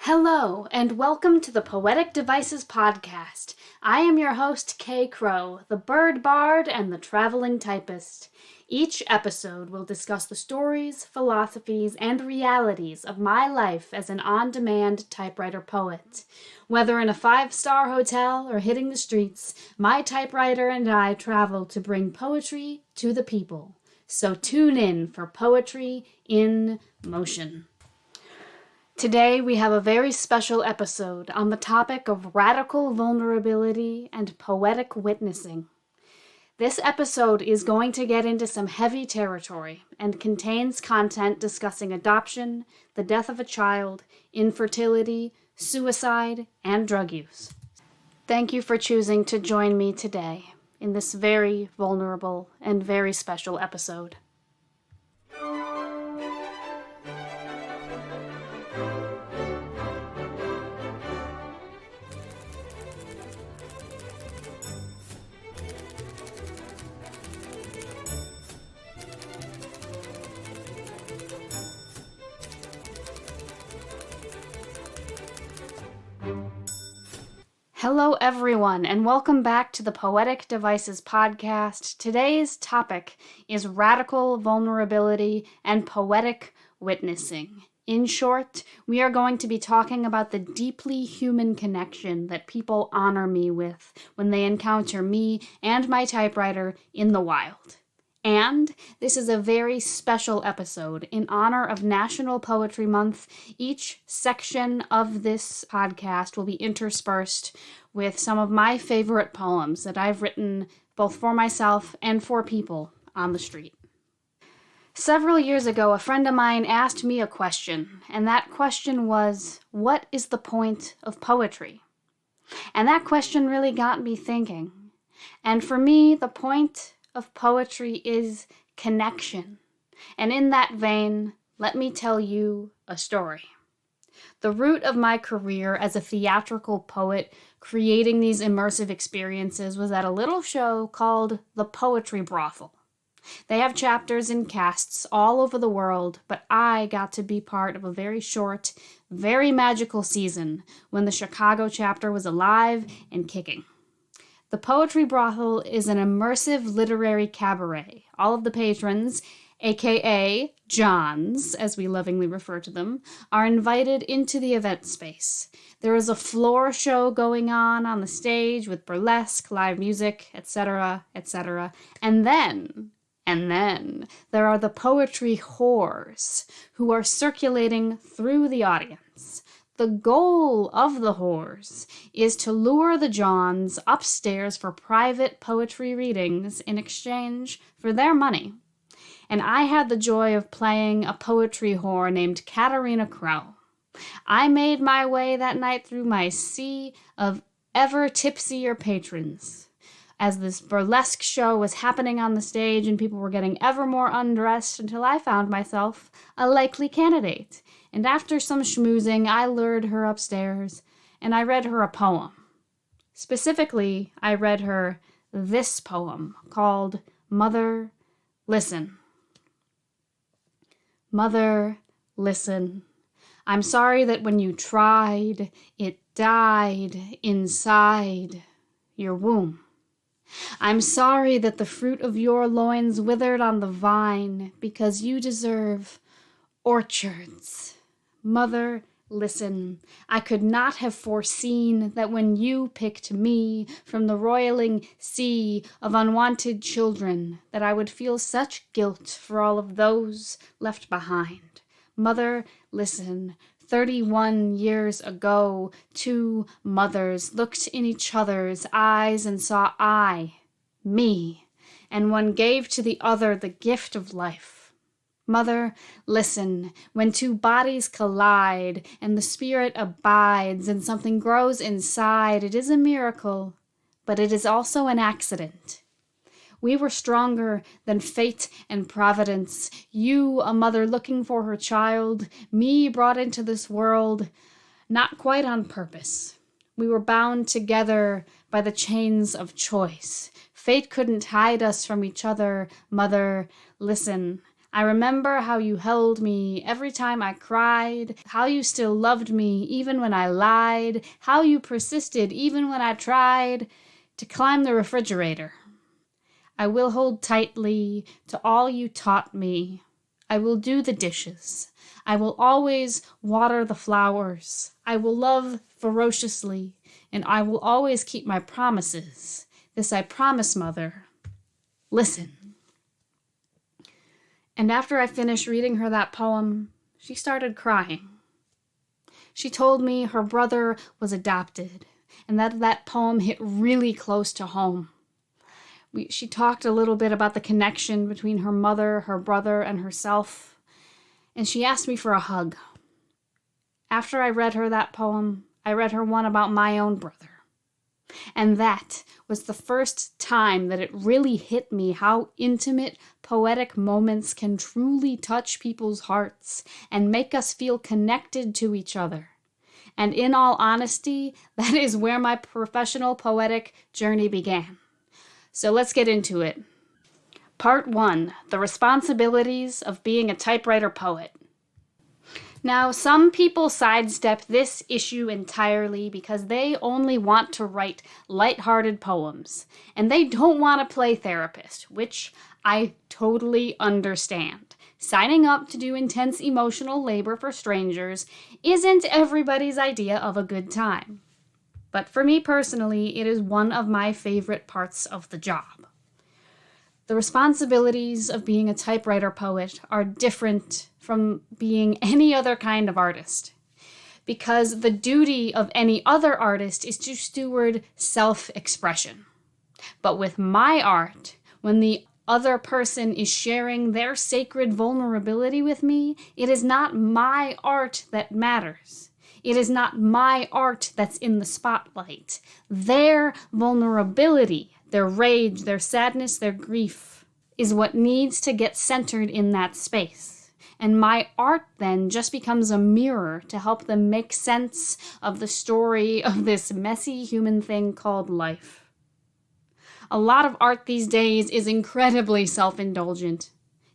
Hello, and welcome to the Poetic Devices podcast. I am your host, Kay Crow, the bird bard and the traveling typist. Each episode will discuss the stories, philosophies, and realities of my life as an on-demand typewriter poet. Whether in a 5-star hotel or hitting the streets, my typewriter and I travel to bring poetry to the people. So tune in for Poetry in Motion. Today we have a very special episode on the topic of radical vulnerability and poetic witnessing. This episode is going to get into some heavy territory and contains content discussing adoption, the death of a child, infertility, suicide, and drug use. Thank you for choosing to join me today in this very vulnerable and very special episode. Hello everyone, and welcome back to the Poetic Devices podcast. Today's topic is radical vulnerability and poetic witnessing. In short, we are going to be talking about the deeply human connection that people honor me with when they encounter me and my typewriter in the wild. And this is a very special episode in honor of National Poetry Month. Each section of this podcast will be interspersed with some of my favorite poems that I've written both for myself and for people on the street. Several years ago, a friend of mine asked me a question, and that question was, what is the point of poetry? And that question really got me thinking. And for me, the point of poetry is connection. And in that vein, let me tell you a story. The root of my career as a theatrical poet, creating these immersive experiences, was at a little show called The Poetry Brothel. They have chapters and casts all over the world, but I got to be part of a very short, very magical season when the Chicago chapter was alive and kicking. The Poetry Brothel is an immersive literary cabaret. All of the patrons, aka Johns, as we lovingly refer to them, are invited into the event space. There is a floor show going on the stage with burlesque, live music, etc., etc. And then there are the poetry whores who are circulating through the audience. The goal of the whores is to lure the Johns upstairs for private poetry readings in exchange for their money. And I had the joy of playing a poetry whore named Katarina Crow. I made my way that night through my sea of ever tipsier patrons, as this burlesque show was happening on the stage and people were getting ever more undressed until I found myself a likely candidate. And after some schmoozing, I lured her upstairs, and I read her a poem. Specifically, I read her this poem called Mother, Listen. Mother, listen. I'm sorry that when you tried, it died inside your womb. I'm sorry that the fruit of your loins withered on the vine because you deserve orchards. Mother, listen, I could not have foreseen that when you picked me from the roiling sea of unwanted children, that I would feel such guilt for all of those left behind. Mother, listen, 31 years ago, 2 mothers looked in each other's eyes and saw me, and one gave to the other the gift of life. Mother, listen, when 2 bodies collide and the spirit abides and something grows inside, it is a miracle, but it is also an accident. We were stronger than fate and providence. You, a mother looking for her child, me brought into this world, not quite on purpose. We were bound together by the chains of choice. Fate couldn't hide us from each other. Mother, listen, I remember how you held me every time I cried, how you still loved me even when I lied, how you persisted even when I tried to climb the refrigerator. I will hold tightly to all you taught me. I will do the dishes. I will always water the flowers. I will love ferociously, and I will always keep my promises. This I promise, Mother. Listen. And after I finished reading her that poem, she started crying. She told me her brother was adopted, and that poem hit really close to home. She talked a little bit about the connection between her mother, her brother, and herself, and she asked me for a hug. After I read her that poem, I read her one about my own brother. And that was the first time that it really hit me how intimate poetic moments can truly touch people's hearts and make us feel connected to each other. And in all honesty, that is where my professional poetic journey began. So let's get into it. Part 1, the responsibilities of being a typewriter poet. Now, some people sidestep this issue entirely because they only want to write lighthearted poems, and they don't want to play therapist, which I totally understand. Signing up to do intense emotional labor for strangers isn't everybody's idea of a good time. But for me personally, it is one of my favorite parts of the job. The responsibilities of being a typewriter poet are different from being any other kind of artist, because the duty of any other artist is to steward self-expression. But with my art, when the other person is sharing their sacred vulnerability with me, it is not my art that matters. It is not my art that's in the spotlight. Their vulnerability, their rage, their sadness, their grief is what needs to get centered in that space. And my art then just becomes a mirror to help them make sense of the story of this messy human thing called life. A lot of art these days is incredibly self-indulgent.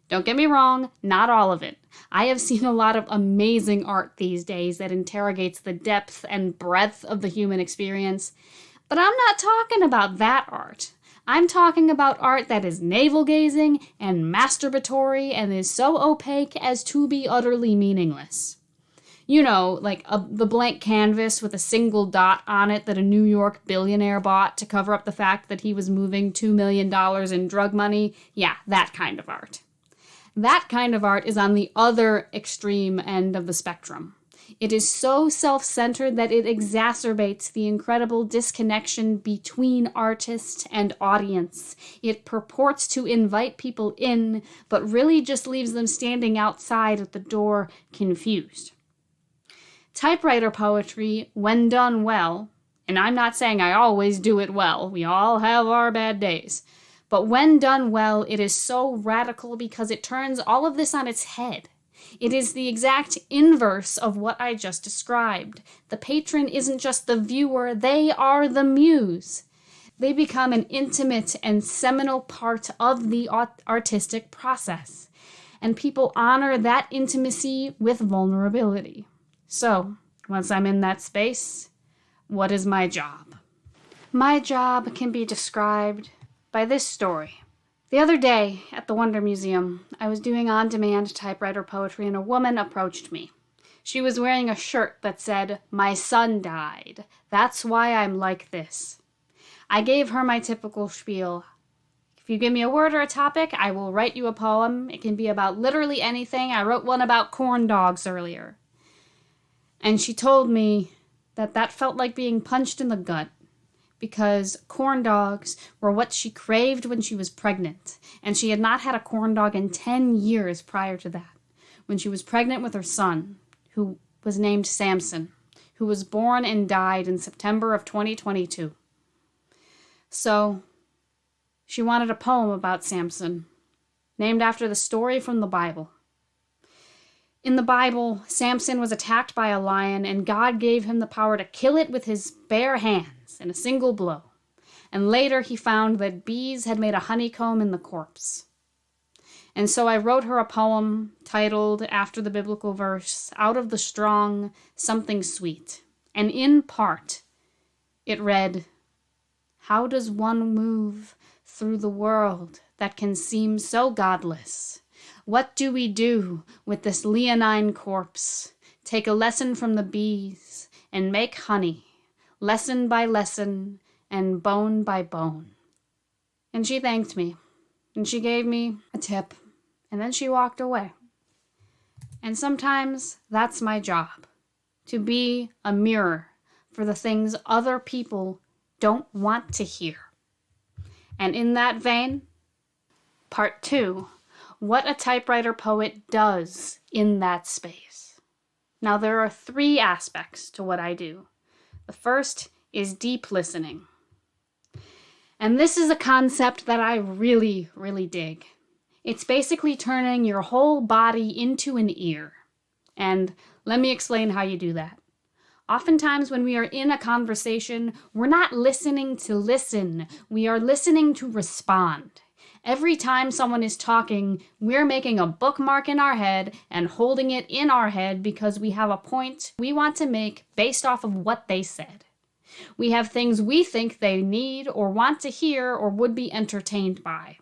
Don't get me wrong, not all of it. I have seen a lot of amazing art these days that interrogates the depth and breadth of the human experience. But I'm not talking about that art. I'm talking about art that is navel-gazing and masturbatory and is so opaque as to be utterly meaningless. You know, like the blank canvas with a single dot on it that a New York billionaire bought to cover up the fact that he was moving $2 million in drug money. Yeah, that kind of art. That kind of art is on the other extreme end of the spectrum. It is so self-centered that it exacerbates the incredible disconnection between artist and audience. It purports to invite people in, but really just leaves them standing outside at the door, confused. Typewriter poetry, when done well, and I'm not saying I always do it well, we all have our bad days, but when done well, it is so radical because it turns all of this on its head. It is the exact inverse of what I just described. The patron isn't just the viewer, they are the muse. They become an intimate and seminal part of the artistic process, and people honor that intimacy with vulnerability. So, once I'm in that space, what is my job? My job can be described by this story. The other day at the Wonder Museum, I was doing on-demand typewriter poetry and a woman approached me. She was wearing a shirt that said, "My son died. That's why I'm like this." I gave her my typical spiel. If you give me a word or a topic, I will write you a poem. It can be about literally anything. I wrote one about corn dogs earlier. And she told me that felt like being punched in the gut, because corn dogs were what she craved when she was pregnant, and she had not had a corn dog in 10 years prior to that, when she was pregnant with her son, who was named Samson, who was born and died in September of 2022. So, she wanted a poem about Samson, named after the story from the Bible. In the Bible, Samson was attacked by a lion, and God gave him the power to kill it with his bare hands in a single blow. And later he found that bees had made a honeycomb in the corpse. And so I wrote her a poem titled, after the biblical verse, Out of the Strong, Something Sweet. And in part, it read, how does one move through the world that can seem so godless? What do we do with this leonine corpse? Take a lesson from the bees and make honey, lesson by lesson and bone by bone. And she thanked me, and she gave me a tip, and then she walked away. And sometimes that's my job, to be a mirror for the things other people don't want to hear. And in that vein, part 2, what a typewriter poet does in that space. Now, there are 3 aspects to what I do. The first is deep listening. And this is a concept that I really, really dig. It's basically turning your whole body into an ear. And let me explain how you do that. Oftentimes when we are in a conversation, we're not listening to listen. We are listening to respond. Every time someone is talking, we're making a bookmark in our head and holding it in our head because we have a point we want to make based off of what they said. We have things we think they need or want to hear or would be entertained by.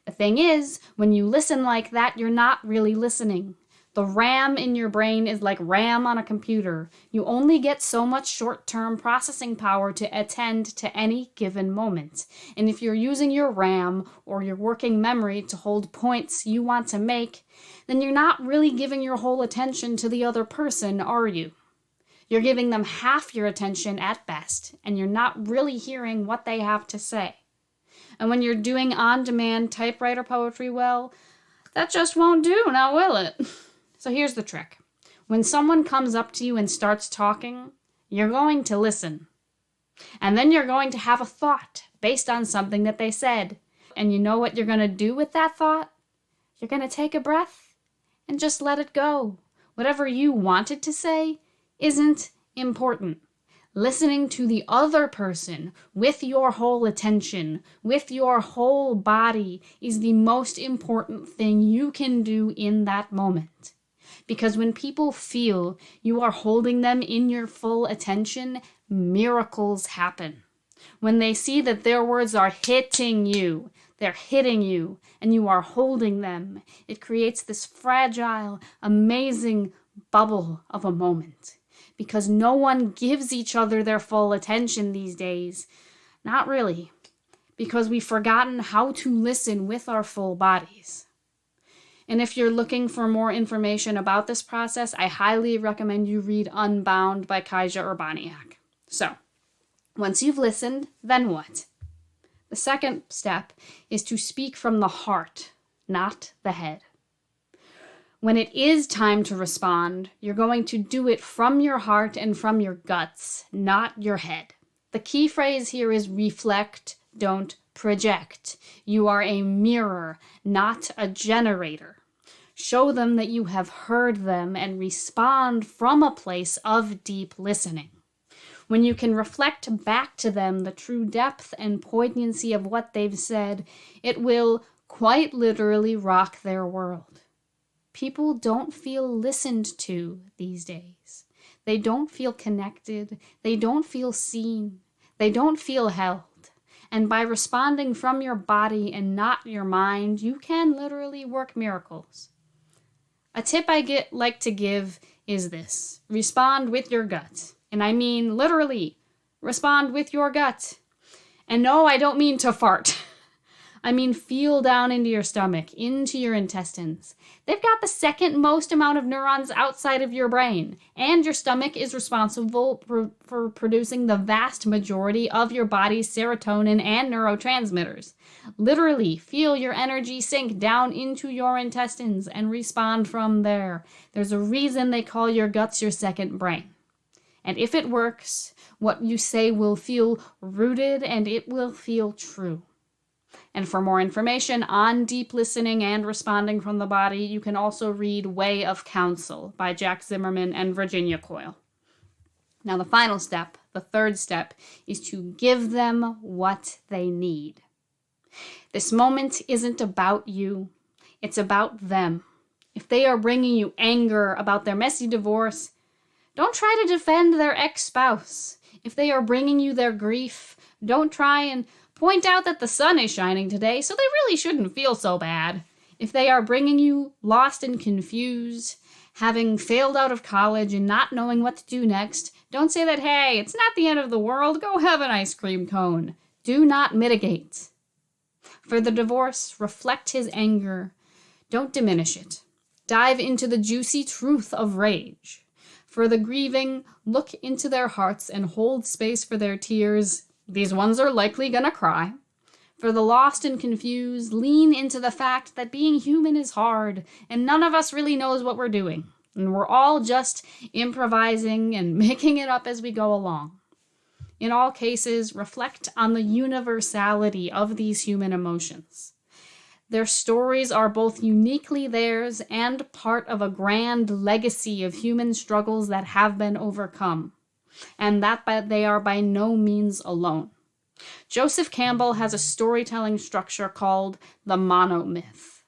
The thing is, when you listen like that, you're not really listening. The RAM in your brain is like RAM on a computer. You only get so much short-term processing power to attend to any given moment. And if you're using your RAM or your working memory to hold points you want to make, then you're not really giving your whole attention to the other person, are you? You're giving them half your attention at best, and you're not really hearing what they have to say. And when you're doing on-demand typewriter poetry, well, that just won't do, now will it? So here's the trick. When someone comes up to you and starts talking, you're going to listen. And then you're going to have a thought based on something that they said. And you know what you're going to do with that thought? You're going to take a breath and just let it go. Whatever you wanted to say isn't important. Listening to the other person with your whole attention, with your whole body, is the most important thing you can do in that moment. Because when people feel you are holding them in your full attention, miracles happen. When they see that their words are hitting you, they're hitting you, and you are holding them, it creates this fragile, amazing bubble of a moment. Because no one gives each other their full attention these days. Not really. Because we've forgotten how to listen with our full bodies. And if you're looking for more information about this process, I highly recommend you read Unbound by Kaja Urbaniak. So, once you've listened, then what? The second step is to speak from the heart, not the head. When it is time to respond, you're going to do it from your heart and from your guts, not your head. The key phrase here is reflect, don't project. You are a mirror, not a generator. Show them that you have heard them and respond from a place of deep listening. When you can reflect back to them the true depth and poignancy of what they've said, it will quite literally rock their world. People don't feel listened to these days. They don't feel connected. They don't feel seen. They don't feel held. And by responding from your body and not your mind, you can literally work miracles. A tip I like to give is this. Respond with your gut. And I mean literally, respond with your gut. And no, I don't mean to fart. I mean feel down into your stomach, into your intestines. They've got the second most amount of neurons outside of your brain, and your stomach is responsible for producing the vast majority of your body's serotonin and neurotransmitters. Literally, feel your energy sink down into your intestines and respond from there. There's a reason they call your guts your second brain. And if it works, what you say will feel rooted and it will feel true. And for more information on deep listening and responding from the body, you can also read Way of Counsel by Jack Zimmerman and Virginia Coyle. Now the final step, the third step, is to give them what they need. This moment isn't about you. It's about them. If they are bringing you anger about their messy divorce, don't try to defend their ex-spouse. If they are bringing you their grief, don't try and point out that the sun is shining today, so they really shouldn't feel so bad. If they are bringing you lost and confused, having failed out of college and not knowing what to do next, don't say that, hey, it's not the end of the world, go have an ice cream cone. Do not mitigate. For the divorce, reflect his anger. Don't diminish it. Dive into the juicy truth of rage. For the grieving, look into their hearts and hold space for their tears. These ones are likely gonna cry. For the lost and confused, lean into the fact that being human is hard, and none of us really knows what we're doing. And we're all just improvising and making it up as we go along. In all cases, reflect on the universality of these human emotions. Their stories are both uniquely theirs and part of a grand legacy of human struggles that have been overcome, and that they are by no means alone. Joseph Campbell has a storytelling structure called the monomyth,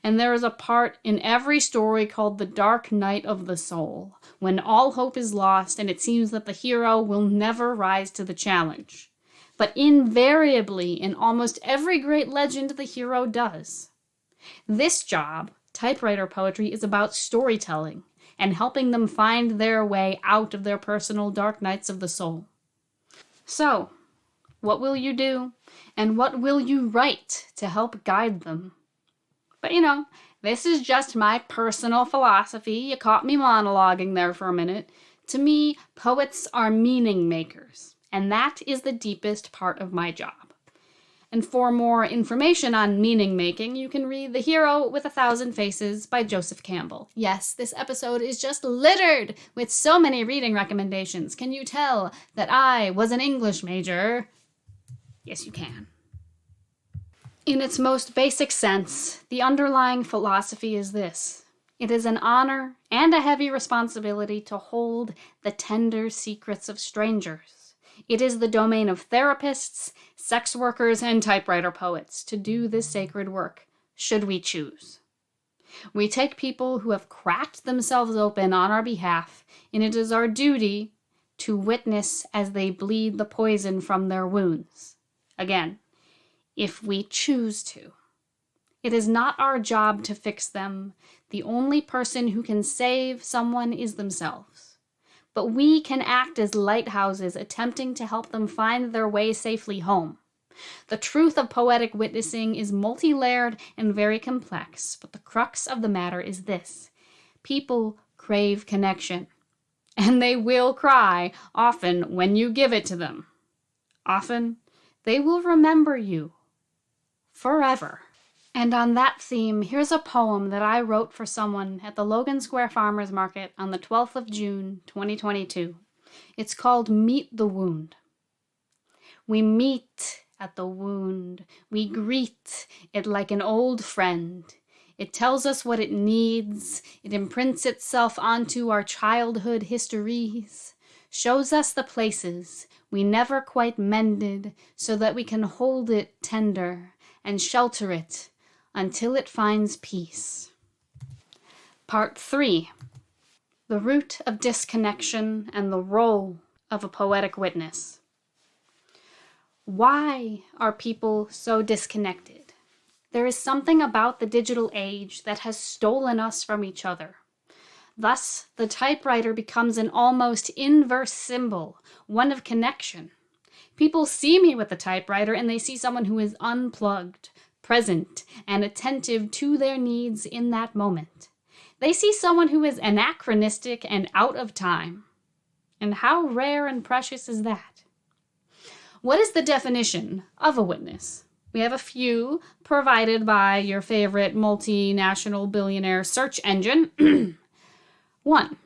and there is a part in every story called the dark night of the soul, when all hope is lost and it seems that the hero will never rise to the challenge. But invariably, in almost every great legend, the hero does. This job, typewriter poetry, is about storytelling and helping them find their way out of their personal dark nights of the soul. So, what will you do, and what will you write to help guide them? But this is just my personal philosophy. You caught me monologuing there for a minute. To me, poets are meaning makers. And that is the deepest part of my job. And for more information on meaning making, you can read The Hero with 1,000 Faces by Joseph Campbell. Yes, this episode is just littered with so many reading recommendations. Can you tell that I was an English major? Yes, you can. In its most basic sense, the underlying philosophy is this. It is an honor and a heavy responsibility to hold the tender secrets of strangers. It is the domain of therapists, sex workers, and typewriter poets to do this sacred work, should we choose. We take people who have cracked themselves open on our behalf, and it is our duty to witness as they bleed the poison from their wounds. Again, if we choose to. It is not our job to fix them. The only person who can save someone is themselves. But we can act as lighthouses attempting to help them find their way safely home. The truth of poetic witnessing is multi-layered and very complex, but the crux of the matter is this. People crave connection, and they will cry often when you give it to them. Often, they will remember you forever. And on that theme, here's a poem that I wrote for someone at the Logan Square Farmers Market on the 12th of June, 2022. It's called Meet the Wound. We meet at the wound. We greet it like an old friend. It tells us what it needs. It imprints itself onto our childhood histories. Shows us the places we never quite mended so that we can hold it tender and shelter it until it finds peace. Part 3. The root of disconnection and the role of a poetic witness. Why are people so disconnected? There is something about the digital age that has stolen us from each other. Thus, the typewriter becomes an almost inverse symbol, one of connection. People see me with the typewriter and they see someone who is unplugged, present, and attentive to their needs in that moment. They see someone who is anachronistic and out of time. And how rare and precious is that? What is the definition of a witness? We have a few provided by your favorite multinational billionaire search engine. 1.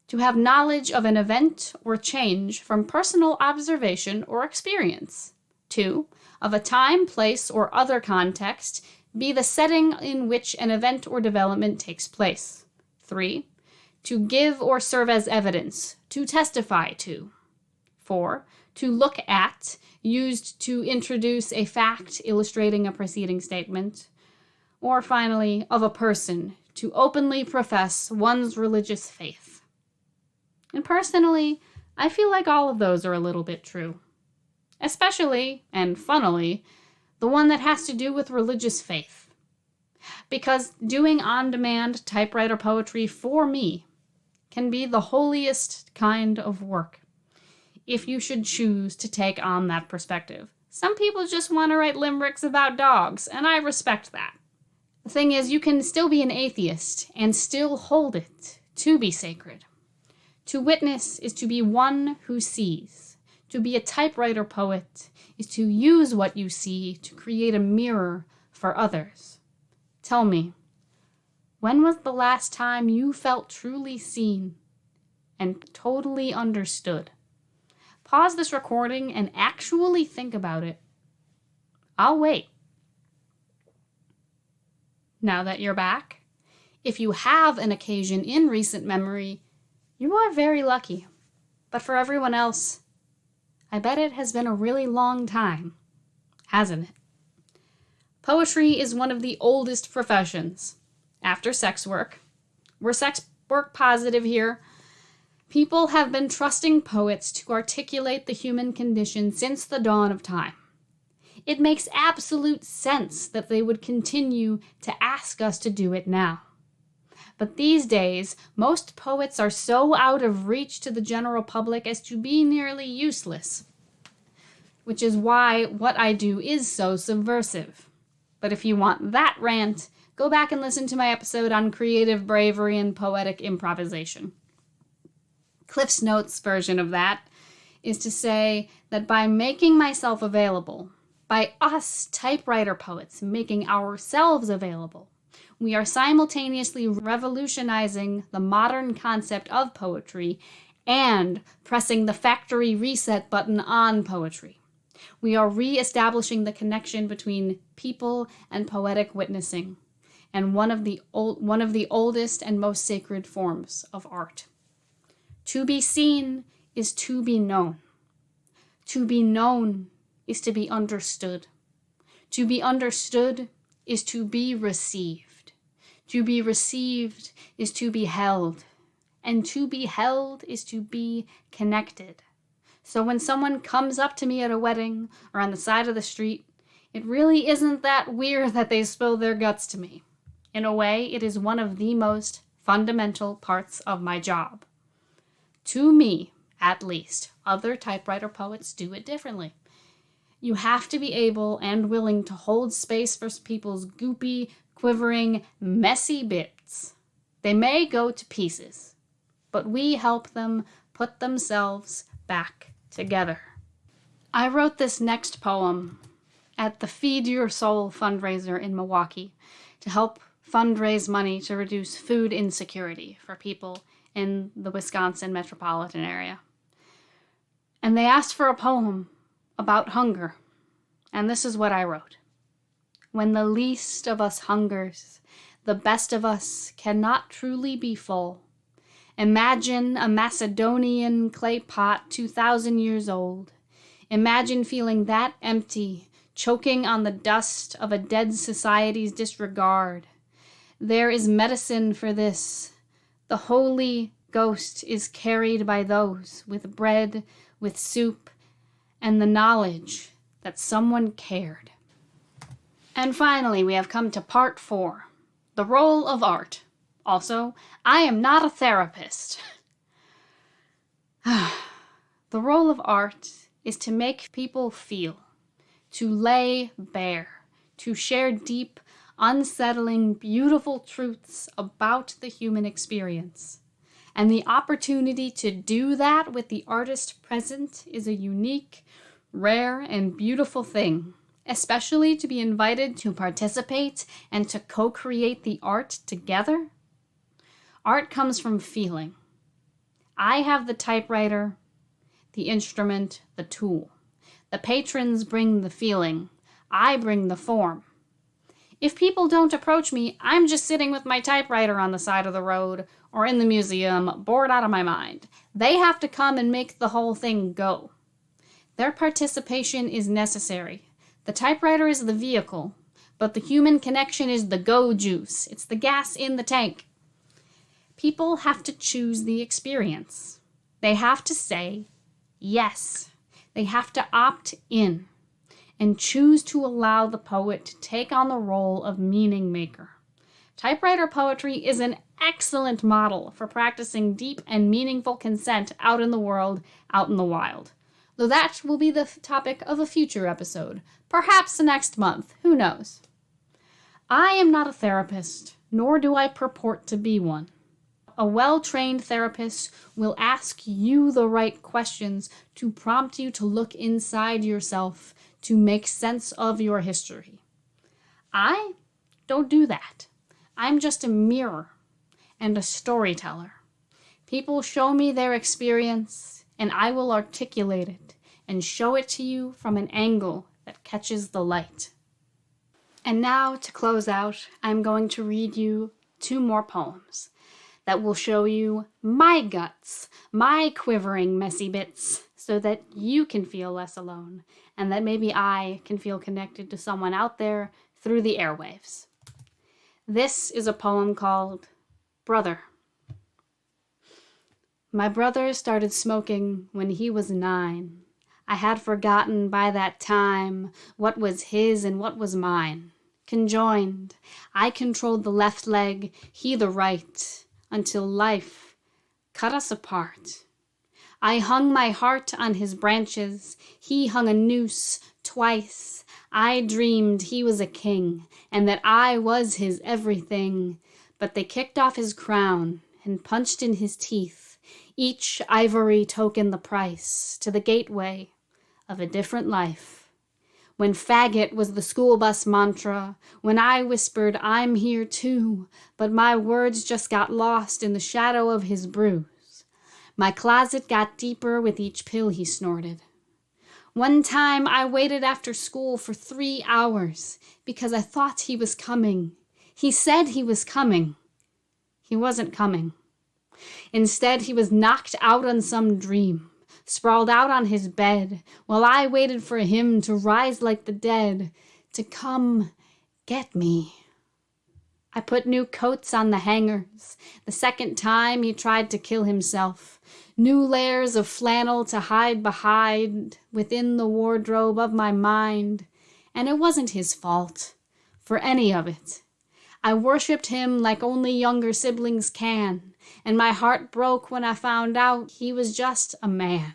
To have knowledge of an event or change from personal observation or experience. 2. Of a time, place, or other context, be the setting in which an event or development takes place. 3. To give or serve as evidence, to testify to. 4. To look at, used to introduce a fact illustrating a preceding statement. or finally, of a person to openly profess one's religious faith. And personally, I feel like all of those are a little bit true. Especially, and funnily, the one that has to do with religious faith. Because doing on-demand typewriter poetry for me can be the holiest kind of work, if you should choose to take on that perspective. Some people just want to write limericks about dogs, and I respect that. The thing is, you can still be an atheist and still hold it to be sacred. To witness is to be one who sees. To be a typewriter poet is to use what you see to create a mirror for others. Tell me, when was the last time you felt truly seen and totally understood? Pause this recording and actually think about it. I'll wait. Now that you're back, if you have an occasion in recent memory, you are very lucky. But for everyone else, I bet it has been a really long time, hasn't it? Poetry is one of the oldest professions, after sex work. We're sex work positive here. People have been trusting poets to articulate the human condition since the dawn of time. It makes absolute sense that they would continue to ask us to do it now. But these days, most poets are so out of reach to the general public as to be nearly useless, which is why what I do is so subversive. But if you want that rant, go back and listen to my episode on creative bravery and poetic improvisation. Cliff's Notes version of that is to say that by making myself available, by us typewriter poets making ourselves available, we are simultaneously revolutionizing the modern concept of poetry and pressing the factory reset button on poetry. We are re-establishing the connection between people and poetic witnessing, and one of the oldest and most sacred forms of art. To be seen is to be known. To be known is to be understood. To be understood is to be received. To be received is to be held. And to be held is to be connected. So when someone comes up to me at a wedding or on the side of the street, it really isn't that weird that they spill their guts to me. In a way, it is one of the most fundamental parts of my job. To me, at least, other typewriter poets do it differently. You have to be able and willing to hold space for people's goopy, quivering, messy bits. They may go to pieces, but we help them put themselves back together. I wrote this next poem at the Feed Your Soul fundraiser in Milwaukee to help fundraise money to reduce food insecurity for people in the Wisconsin metropolitan area. And they asked for a poem about hunger, and this is what I wrote. When the least of us hungers, the best of us cannot truly be full. Imagine a Macedonian clay pot 2,000 years old. Imagine feeling that empty, choking on the dust of a dead society's disregard. There is medicine for this. The Holy Ghost is carried by those with bread, with soup, and the knowledge that someone cared. And finally, we have come to part 4, the role of art. Also, I am not a therapist. The role of art is to make people feel, to lay bare, to share deep, unsettling, beautiful truths about the human experience. And the opportunity to do that with the artist present is a unique, rare, and beautiful thing, especially to be invited to participate and to co-create the art together. Art comes from feeling. I have the typewriter, the instrument, the tool. The patrons bring the feeling. I bring the form. If people don't approach me, I'm just sitting with my typewriter on the side of the road or in the museum, bored out of my mind. They have to come and make the whole thing go. Their participation is necessary. The typewriter is the vehicle, But the human connection is the go juice. It's the gas in the tank. People have to choose the experience. They have to say yes. They have to opt in and choose to allow the poet to take on the role of meaning maker. Typewriter poetry is an excellent model for practicing deep and meaningful consent out in the world, out in the wild. Though that will be the topic of a future episode, perhaps next month, who knows. I am not a therapist, nor do I purport to be one. A well-trained therapist will ask you the right questions to prompt you to look inside yourself to make sense of your history. I don't do that. I'm just a mirror and a storyteller. People show me their experience, and I will articulate it and show it to you from an angle that catches the light. And now, to close out, I'm going to read you 2 more poems that will show you my guts, my quivering messy bits, so that you can feel less alone, and that maybe I can feel connected to someone out there through the airwaves. This is a poem called Brother. My brother started smoking when he was 9. I had forgotten by that time what was his and what was mine. Conjoined, I controlled the left leg, he the right, until life cut us apart. I hung my heart on his branches, he hung a noose twice. I dreamed he was a king, and that I was his everything. But they kicked off his crown and punched in his teeth, each ivory token the price to the gateway of a different life. When faggot was the school bus mantra, when I whispered, I'm here too, but my words just got lost in the shadow of his bruise. My closet got deeper with each pill he snorted. One time I waited after school for 3 hours because I thought he was coming. He said he was coming. He wasn't coming. Instead, he was knocked out on some dream, sprawled out on his bed, while I waited for him to rise like the dead, to come get me. I put new coats on the hangers. The second time he tried to kill himself. New layers of flannel to hide behind within the wardrobe of my mind. And it wasn't his fault, for any of it. I worshipped him like only younger siblings can, and my heart broke when I found out he was just a man.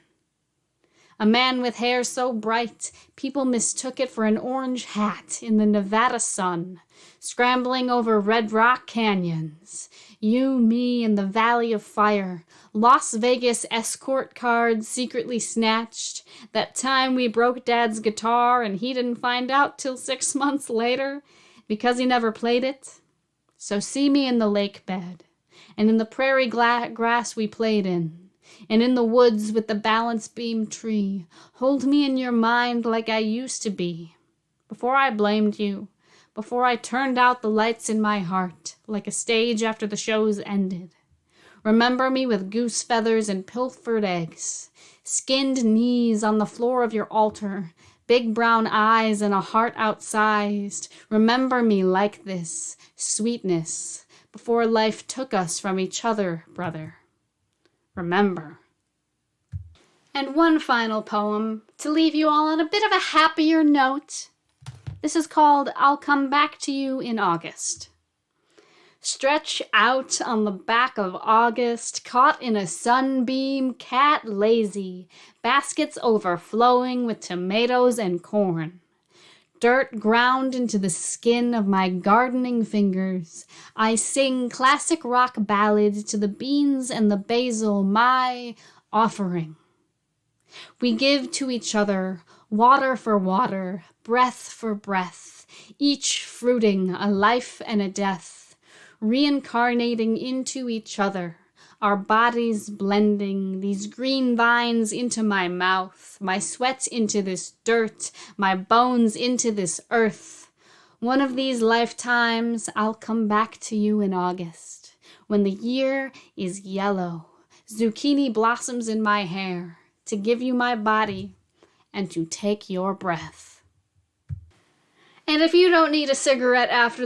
A man with hair so bright, people mistook it for an orange hat in the Nevada sun, scrambling over red rock canyons. You, me, and the Valley of Fire, Las Vegas escort cards secretly snatched, that time we broke Dad's guitar and he didn't find out till 6 months later because he never played it. So see me in the lake bed, and in the prairie grass we played in, and in the woods with the balance beam tree. Hold me in your mind like I used to be, before I blamed you, before I turned out the lights in my heart, like a stage after the show's ended. Remember me with goose feathers and pilfered eggs, skinned knees on the floor of your altar, big brown eyes and a heart outsized. Remember me like this, sweetness, before life took us from each other, brother. Remember. And one final poem to leave you all on a bit of a happier note. This is called I'll Come Back to You in August. Stretch out on the back of August, caught in a sunbeam, cat lazy, baskets overflowing with tomatoes and corn. Dirt ground into the skin of my gardening fingers. I sing classic rock ballads to the beans and the basil, my offering. We give to each other water for water, breath for breath, each fruiting a life and a death, reincarnating into each other, our bodies blending, these green vines into my mouth, my sweat into this dirt, my bones into this earth. One of these lifetimes, I'll come back to you in August, when the year is yellow, zucchini blossoms in my hair, to give you my body and to take your breath. And if you don't need a cigarette after